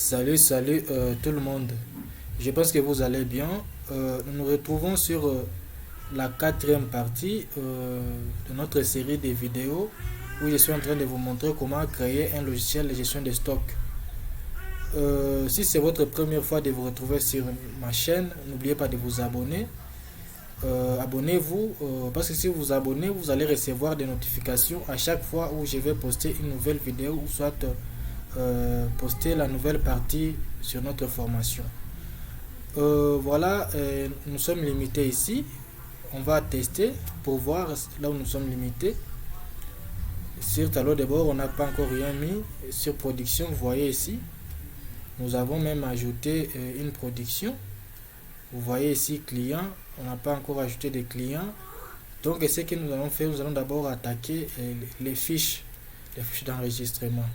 Salut tout le monde. Je pense que vous allez bien. Nous nous retrouvons sur la quatrième partie de notre série de vidéos où je suis en train de vous montrer comment créer un logiciel de gestion de stock. Si c'est votre première fois de vous retrouver sur ma chaîne, n'oubliez pas de vous abonner. Abonnez-vous parce que si vous vous abonnez, vous allez recevoir des notifications à chaque fois où je vais poster une nouvelle vidéo ou soit poster la nouvelle partie sur notre formation. Voilà, nous sommes limités ici. On va tester pour voir là où nous sommes limités. Sur tableau de bord, on n'a pas encore rien mis. Sur production, vous voyez ici, nous avons même ajouté une production. Vous voyez ici client, on n'a pas encore ajouté de clients. Donc ce que nous allons faire, nous allons d'abord attaquer les fiches d'enregistrement.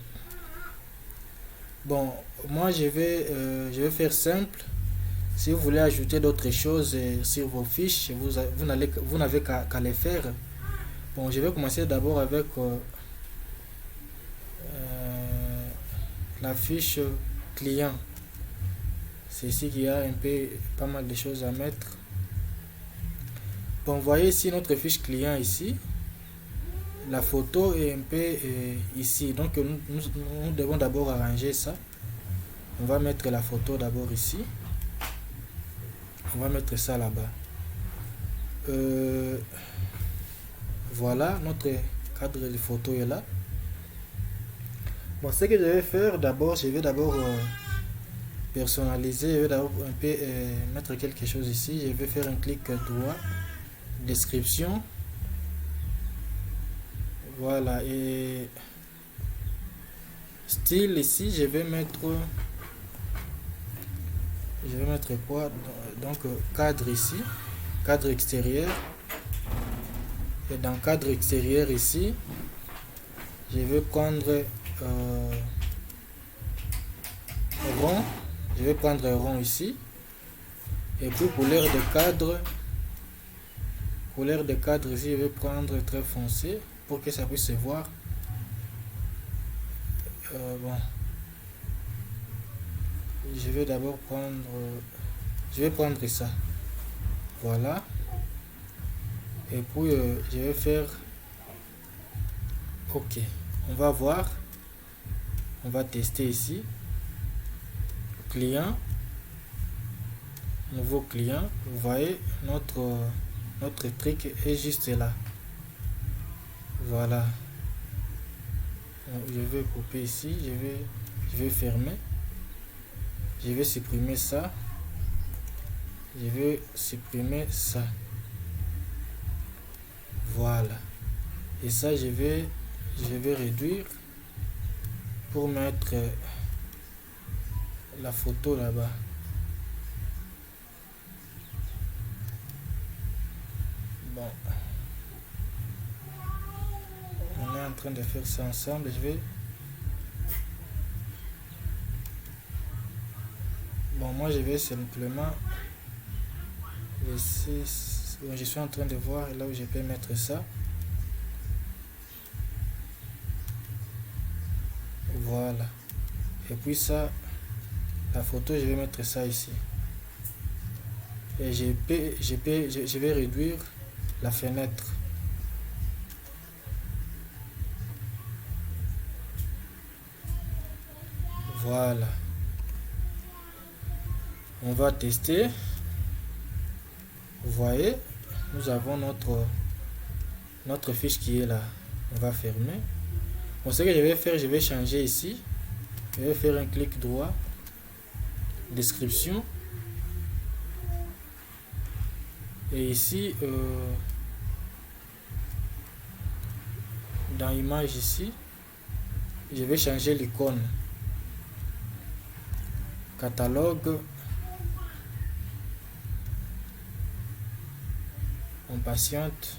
Bon, moi je vais faire simple. Si vous voulez ajouter d'autres choses sur vos fiches, vous n'avez qu'à les faire. Bon, je vais commencer d'abord avec la fiche client. C'est ici qu'il y a un peu pas mal de choses à mettre. Bon, vous voyez ici notre fiche client ici. La photo est un peu ici. Donc nous devons d'abord arranger ça. On va mettre la photo d'abord ici. On va mettre ça là-bas. Voilà, notre cadre de photo est là. Bon, ce que je vais faire d'abord, je vais d'abord personnaliser. Je vais d'abord un peu mettre quelque chose ici. Je vais faire un clic droit, description. Voilà, et style ici, je vais mettre quoi? Donc cadre ici, cadre extérieur. Et dans cadre extérieur ici, je vais prendre rond. Je vais prendre rond ici. Et puis couleur de cadre ici, je vais prendre très foncé pour que ça puisse se voir. Bon, je vais d'abord prendre ça. Voilà. Et puis je vais faire OK. On va voir. On va tester ici. Client. Nouveau client. Vous voyez, notre truc est juste là. Voilà. Je vais couper ici. Je vais fermer. Je vais supprimer ça. Je vais supprimer ça. Voilà. Et ça, je vais réduire pour mettre la photo là-bas. Bon. On est en train de faire ça ensemble. Bon, moi je vais simplement laisser. Je suis en train de voir là où je peux mettre ça. Voilà. Et puis ça, la photo, je vais mettre ça ici. Et je vais réduire la fenêtre. Voilà. On va tester. Vous voyez, nous avons notre fiche qui est là. On va fermer. Bon, ce que je vais faire, je vais changer ici. Je vais faire un clic droit. Description. Et ici, dans image ici, je vais changer l'icône. Catalogue. On patiente.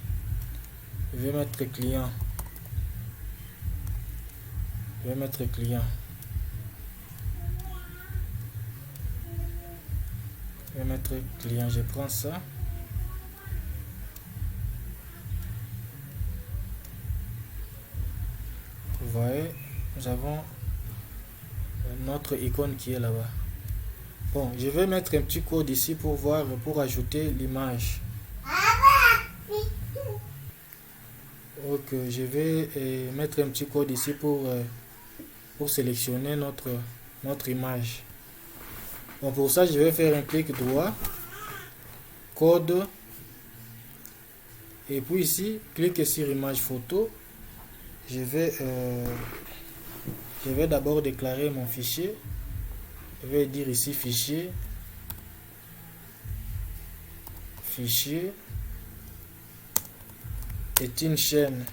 Je vais mettre client. Je vais mettre client. Je vais mettre client. Je prends ça. Vous voyez, nous avons notre icône qui est là-bas. Bon, je vais mettre un petit code ici pour voir, pour ajouter l'image. Donc je vais mettre un petit code ici pour sélectionner notre image. Bon, pour ça je vais faire un clic droit, code, et puis ici cliquez sur image photo. Je vais d'abord déclarer mon fichier. Je vais dire ici fichier est une chaîne.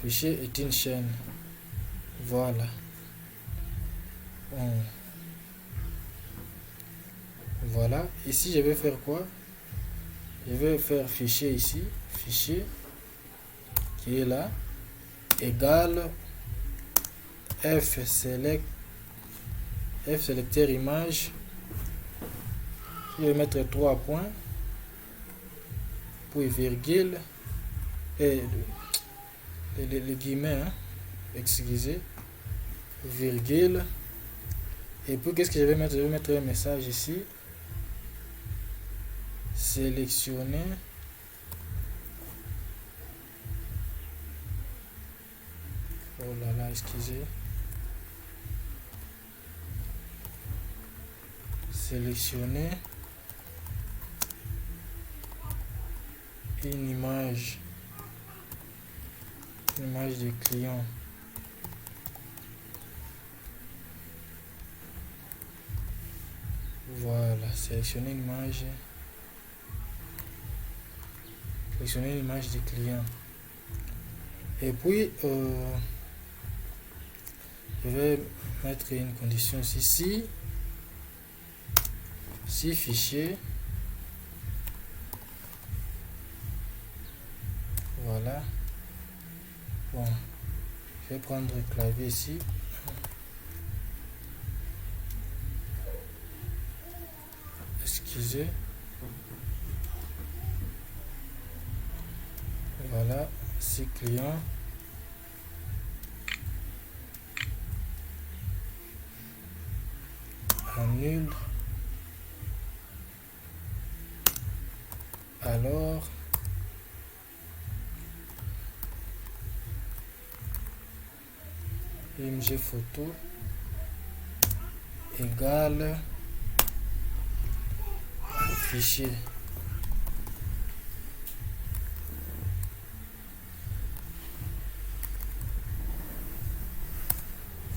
Fichier est une chaîne. Voilà. Bon. Voilà. Ici, je vais faire quoi? Je vais faire fichier ici. Fichier qui est là. Égale selecteur image. Je vais mettre 3 points. Puis virgule. Et les guillemets, hein, excusez, virgule, et puis qu'est-ce que je vais mettre? Je vais mettre un message ici, sélectionner oh là là, excusez, sélectionner une image du client. Voilà, sélectionner une image du client. Et puis je vais mettre une condition ici, si fichier, voilà. Bon, je vais prendre le clavier ici. Excusez. Voilà, si client. Annule. Alors. IMG photo égale fichier.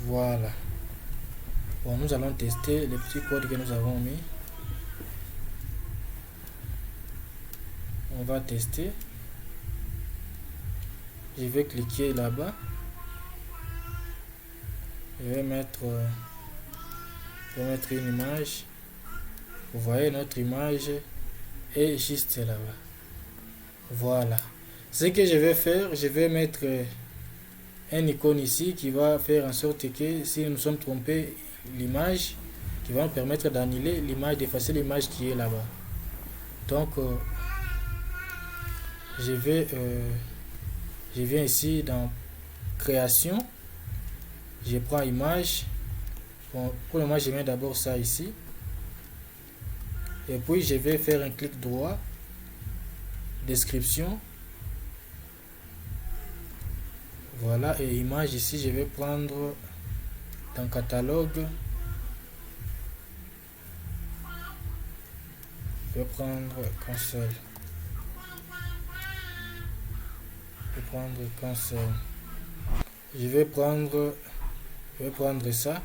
Voilà. Bon, nous allons tester les petits codes que nous avons mis. On va tester. Je vais cliquer là-bas. Je vais mettre une image. Vous voyez, notre image est juste là-bas. Voilà. Ce que je vais faire, je vais mettre un icône ici qui va faire en sorte que si nous sommes trompés, l'image qui va nous permettre d'annuler l'image, d'effacer l'image qui est là-bas. Donc je viens ici dans création, je prends image. Bon, pour le moment je mets d'abord ça ici, et puis je vais faire un clic droit, description, voilà, et image ici je vais prendre dans catalogue, je vais prendre console, je vais prendre ça.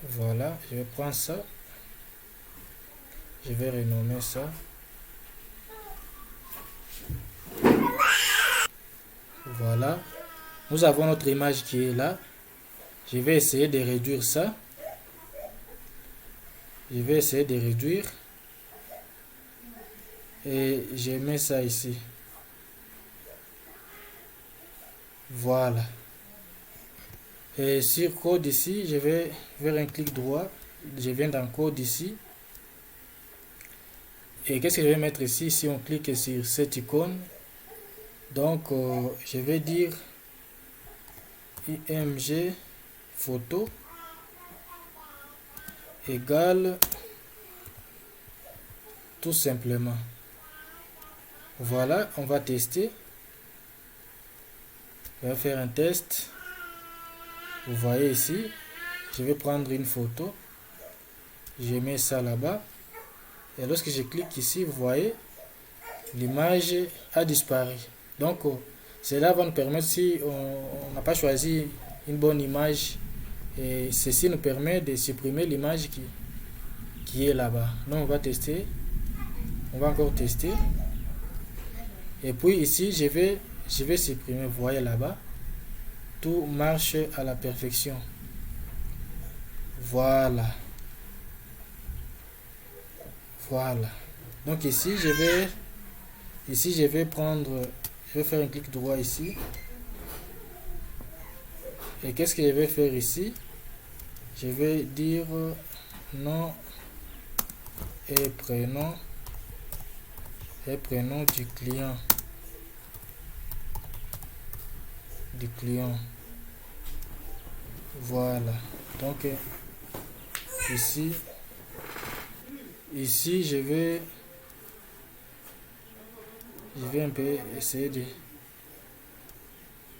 Voilà, je vais prendre ça. Je vais renommer ça. Voilà. Nous avons notre image qui est là. Je vais essayer de réduire ça. Je vais essayer de réduire. Et je mets ça ici. Voilà. Et sur code ici, je vais faire un clic droit. Je viens dans code ici. Et qu'est-ce que je vais mettre ici? Si on clique sur cette icône, donc je vais dire img photo égale tout simplement. Voilà, on va tester. Je vais faire un test. Vous voyez ici, je vais prendre une photo. Je mets ça là-bas. Et lorsque je clique ici, vous voyez, l'image a disparu. Donc, cela va nous permettre, si on n'a pas choisi une bonne image, et ceci nous permet de supprimer l'image qui est là-bas. Donc, on va tester. On va encore tester. Et puis ici, je vais supprimer. Vous voyez là-bas, tout marche à la perfection. Voilà. Voilà. Donc ici, je vais prendre, je vais faire un clic droit ici. Et qu'est-ce que je vais faire ici? Je vais dire nom et prénom du client. Voilà. Donc ici je vais un peu essayer de,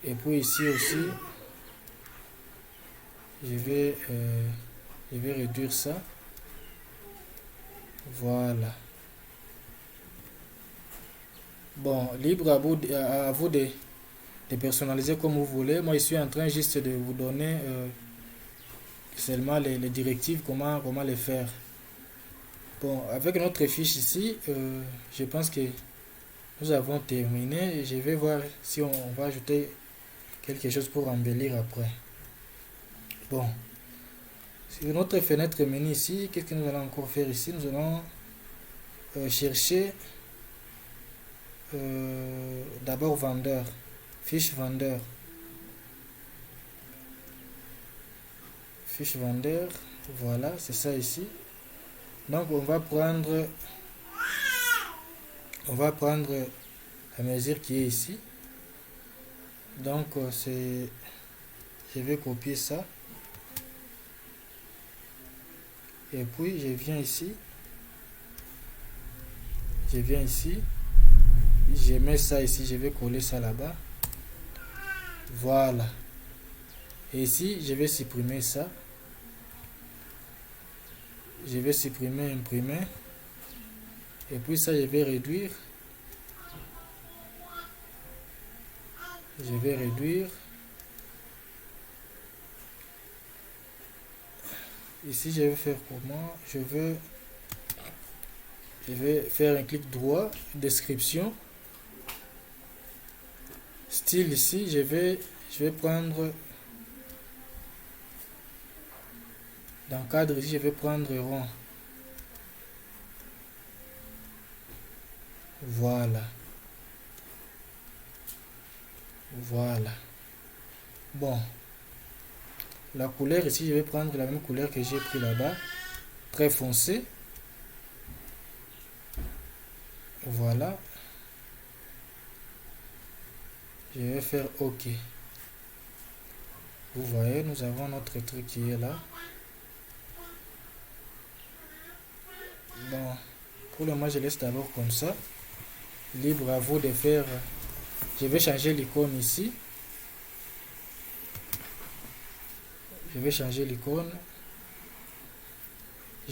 et puis ici aussi je vais réduire ça. Voilà. Bon, libre à vous de personnaliser comme vous voulez. Moi, je suis en train juste de vous donner seulement les directives, comment les faire. Bon, avec notre fiche ici, je pense que nous avons terminé. Je vais voir si on va ajouter quelque chose pour embellir après. Bon, sur notre fenêtre menu ici, qu'est-ce que nous allons encore faire ici? Nous allons chercher d'abord vendeur, fiche vendeur, voilà, c'est ça ici. Donc on va prendre la mesure qui est ici. Donc je vais copier ça, et puis je viens ici, je mets ça ici, je vais coller ça là-bas. Voilà. Et ici, je vais supprimer ça. Je vais supprimer, imprimer. Et puis ça, je vais réduire. Ici, je vais faire comment? Je vais faire un clic droit, description. Style ici, je vais prendre, dans cadre ici, je vais prendre rond. Voilà. Bon, la couleur ici, je vais prendre la même couleur que j'ai pris là-bas, très foncé. Voilà. Je vais faire OK. Vous voyez, nous avons notre truc qui est là. Bon, pour le moment, je laisse d'abord comme ça. Libre à vous de faire. Je vais changer l'icône ici. Je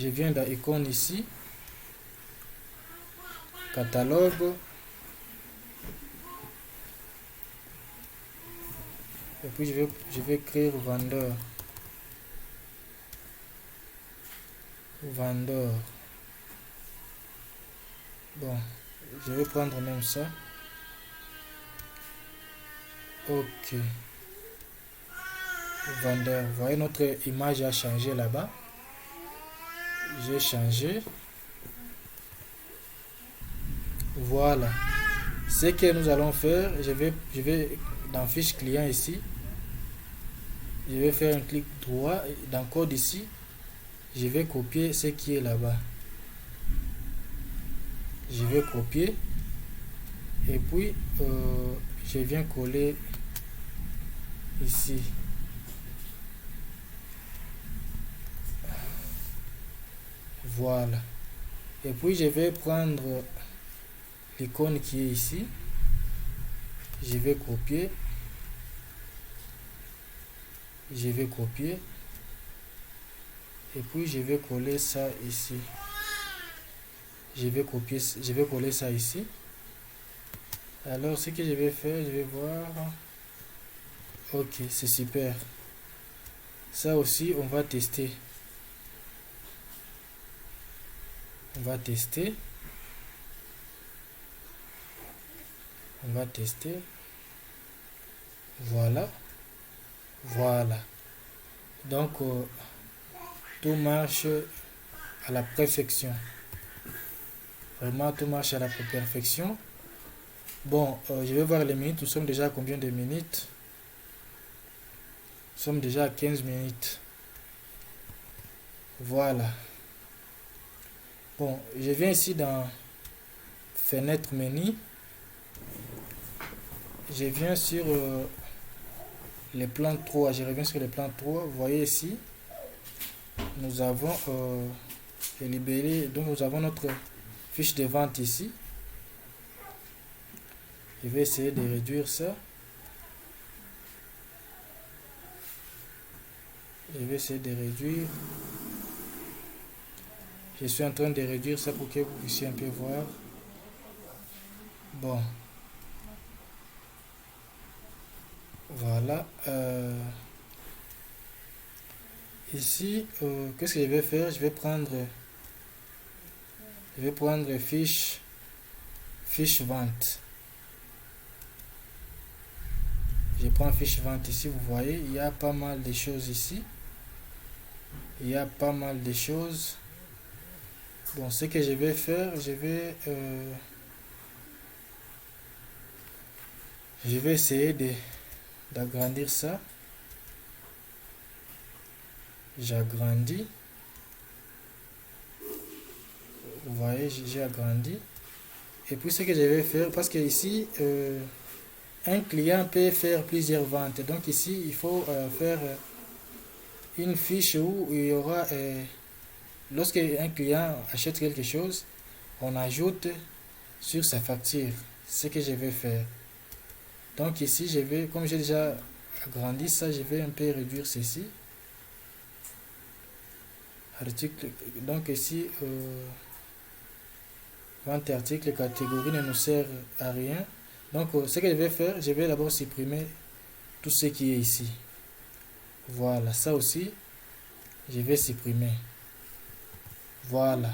viens dans icône ici. Catalogue. Et puis je vais écrire vendeur. Bon, je vais prendre même ça. OK. Vendeur. Vous voyez, notre image a changé là-bas. J'ai changé. Voilà. Ce que nous allons faire, je vais dans fiche client ici. Je vais faire un clic droit dans code ici. Je vais copier ce qui est là-bas. Je vais copier. Et puis, je viens coller ici. Voilà. Et puis je vais prendre l'icône qui est ici. Je vais copier. Je vais copier. Et puis je vais coller ça ici. Je vais copier, je vais coller ça ici. Alors ce que je vais faire, je vais voir. Ok, c'est super. Ça aussi, on va tester. On va tester. On va tester. Voilà. Voilà. Donc, tout marche à la perfection. Vraiment, tout marche à la perfection. Bon, je vais voir les minutes. Nous sommes déjà à combien de minutes? Nous sommes déjà à 15 minutes. Voilà. Bon, je viens ici dans Fenêtre menu. Je viens sur les plans 3. Je reviens sur les plans 3. Vous voyez ici, nous avons les libellés. Donc, nous avons notre fiche de vente ici. Je vais essayer de réduire ça. Je vais essayer de réduire. Je suis en train de réduire ça pour que vous puissiez un peu voir. Bon. Voilà. Ici, qu'est-ce que je vais faire? Je vais prendre fiche vente. Je prends fiche vente ici. Vous voyez, il y a pas mal de choses ici. Il y a pas mal de choses. Bon, ce que je vais faire, je vais essayer d'agrandir ça. J'agrandis. Vous voyez, j'ai agrandi. Et puis ce que je vais faire, parce que ici, un client peut faire plusieurs ventes. Donc ici, il faut faire une fiche où il y aura, lorsque un client achète quelque chose, on ajoute sur sa facture. Ce que je vais faire. Donc ici, je vais, comme j'ai déjà agrandi ça, je vais un peu réduire ceci. Article, donc ici, vente article, catégorie ne nous sert à rien. Donc ce que je vais faire, je vais d'abord supprimer tout ce qui est ici. Voilà, ça aussi, je vais supprimer. Voilà.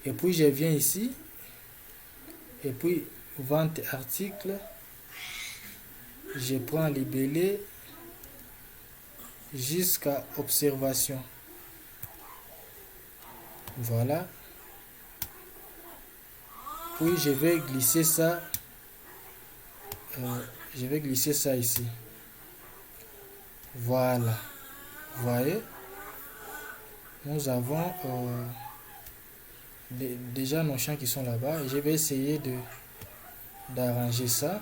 Et puis je viens ici. Et puis, vente article. Je prends libellé jusqu'à observation. Voilà. Puis je vais glisser ça. Je vais glisser ça ici. Voilà. Vous voyez, nous avons déjà nos champs qui sont là-bas. Et je vais essayer d'arranger ça.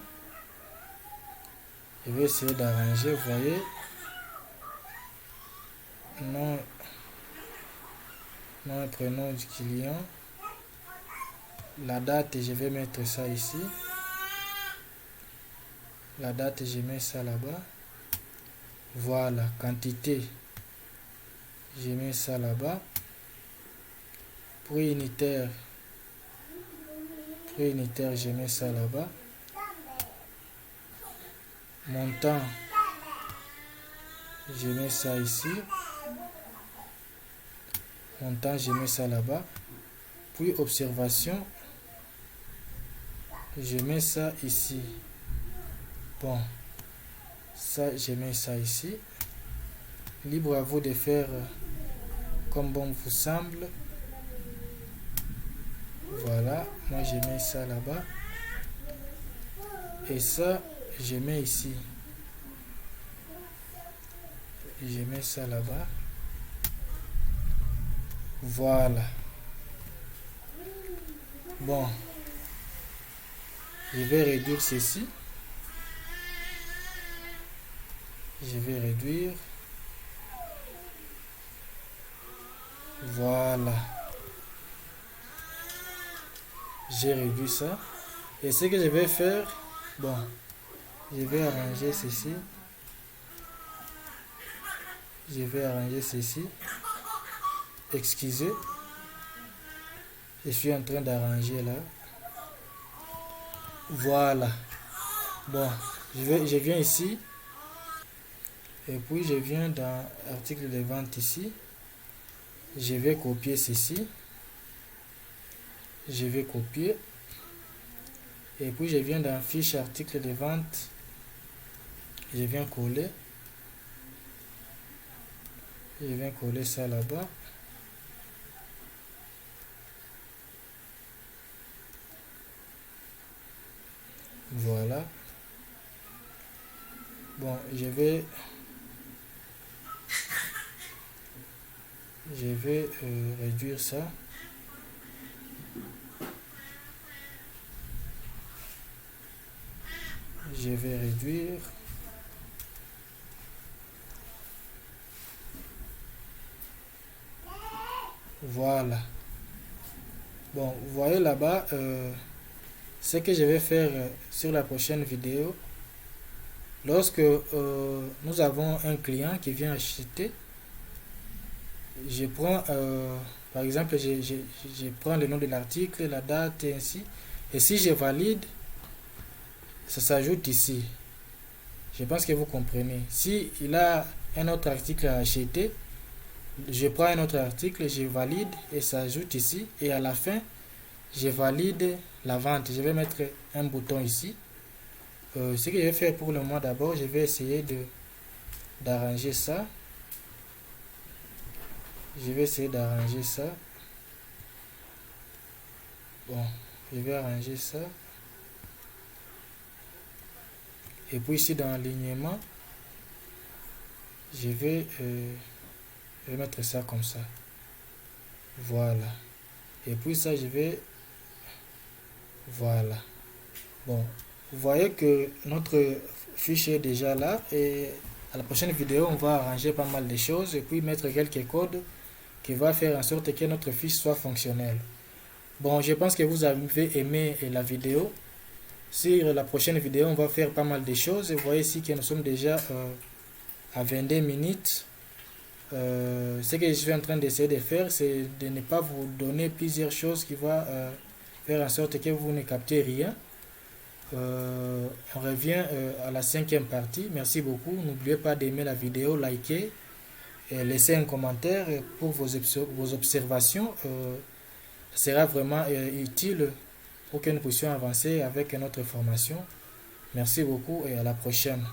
Je vais essayer d'arranger, vous voyez. Nom et prénom du client. La date, je vais mettre ça ici. La date, je mets ça là-bas. Voilà, quantité. Je mets ça là-bas. Prix unitaire. Je mets ça là-bas. Montant. Je mets ça ici. Montant, je mets ça là-bas. Puis observation. Je mets ça ici. Bon. Ça, je mets ça ici. Libre à vous de faire comme bon vous semble. Voilà. Moi, je mets ça là-bas. Et ça, je mets ici. Je mets ça là-bas. Voilà. Bon. Je vais réduire ceci. Je vais réduire. Voilà. J'ai réduit ça. Et ce que je vais faire, bon, je vais arranger ceci. Je vais arranger ceci. Excusez. Je suis en train d'arranger là. Voilà. Bon, je viens ici. Et puis je viens dans article de vente ici. Je vais copier ceci. Je vais copier. Et puis je viens dans fiche article de vente. Je viens coller. Je viens coller ça là-bas. Voilà. Bon, je vais réduire ça. Je vais réduire. Voilà. Bon, vous voyez là-bas, ce que je vais faire sur la prochaine vidéo. Lorsque nous avons un client qui vient acheter, je prends, par exemple, je prends le nom de l'article, la date et ainsi. Et si je valide, ça s'ajoute ici. Je pense que vous comprenez. Si il a un autre article à acheter, je prends un autre article, je valide et ça ajoute ici. Et à la fin, je valide la vente. Je vais mettre un bouton ici. Ce que je vais faire pour le moment d'abord, je vais essayer d'arranger ça. Je vais essayer d'arranger ça. Bon, je vais arranger ça. Et puis ici dans l'alignement, je vais mettre ça comme ça. Voilà. Et puis ça, je vais... Voilà. Bon, vous voyez que notre fiche est déjà là. Et à la prochaine vidéo, on va arranger pas mal de choses. Et puis mettre quelques codes qui va faire en sorte que notre fiche soit fonctionnelle. Bon, je pense que vous avez aimé la vidéo. Sur la prochaine vidéo, on va faire pas mal de choses. Vous voyez ici que nous sommes déjà à 22 minutes. Ce que je suis en train d'essayer de faire, c'est de ne pas vous donner plusieurs choses qui vont faire en sorte que vous ne captez rien. On revient à la 5e partie. Merci beaucoup. N'oubliez pas d'aimer la vidéo, liker et laisser un commentaire pour vos observations. Ça sera vraiment utile pour que nous puissions avancer avec notre formation. Merci beaucoup et à la prochaine.